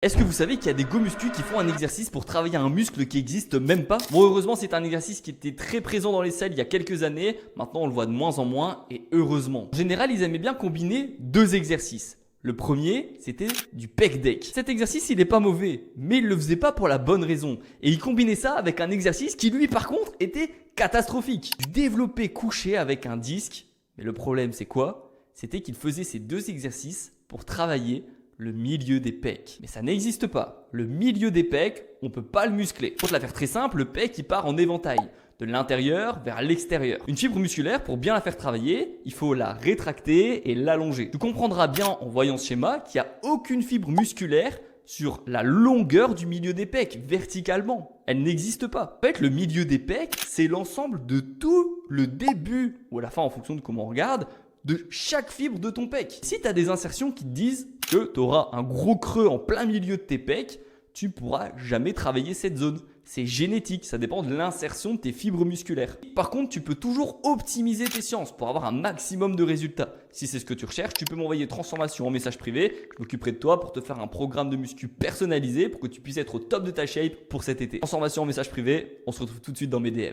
Est-ce que vous savez qu'il y a des go muscu qui font un exercice pour travailler un muscle qui n'existe même pas? Bon, heureusement, c'est un exercice qui était très présent dans les salles il y a quelques années. Maintenant, on le voit de moins en moins et heureusement. En général, ils aimaient bien combiner deux exercices. Le premier, c'était du pec deck. Cet exercice, il n'est pas mauvais, mais il ne le faisait pas pour la bonne raison. Et il combinait ça avec un exercice qui, lui, par contre, était catastrophique. Du développé couché avec un disque. Mais le problème, c'est quoi? C'était qu'il faisait ces deux exercices pour travailler le milieu des pecs. Mais ça n'existe pas. Le milieu des pecs, on ne peut pas le muscler. Pour te la faire très simple, le pec il part en éventail, de l'intérieur vers l'extérieur. Une fibre musculaire, pour bien la faire travailler, il faut la rétracter et l'allonger. Tu comprendras bien en voyant ce schéma qu'il n'y a aucune fibre musculaire sur la longueur du milieu des pecs, verticalement. Elle n'existe pas. En fait, le milieu des pecs, c'est l'ensemble de tout le début, ou à la fin en fonction de comment on regarde, de chaque fibre de ton pec. Si tu as des insertions qui te disent que tu auras un gros creux en plein milieu de tes pecs, tu ne pourras jamais travailler cette zone. C'est génétique, ça dépend de l'insertion de tes fibres musculaires. Par contre, tu peux toujours optimiser tes séances pour avoir un maximum de résultats. Si c'est ce que tu recherches, tu peux m'envoyer transformation en message privé. Je m'occuperai de toi pour te faire un programme de muscu personnalisé pour que tu puisses être au top de ta shape pour cet été. Transformation en message privé, on se retrouve tout de suite dans mes DM.